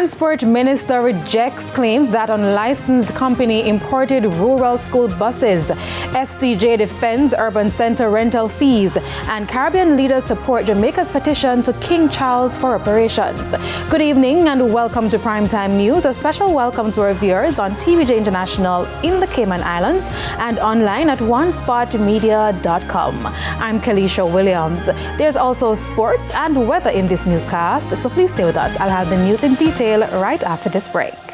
Transport Minister rejects claims that unlicensed company imported rural school buses. FCJ defends urban center rental fees. And Caribbean leaders support Jamaica's petition to King Charles for reparations. Good evening and welcome to Primetime News. A special welcome to our viewers on TVJ International in the Cayman Islands and online at onespotmedia.com. I'm Kalisha Williams. There's also sports and weather in this newscast, so please stay with us. I'll have the news in detail right after this break.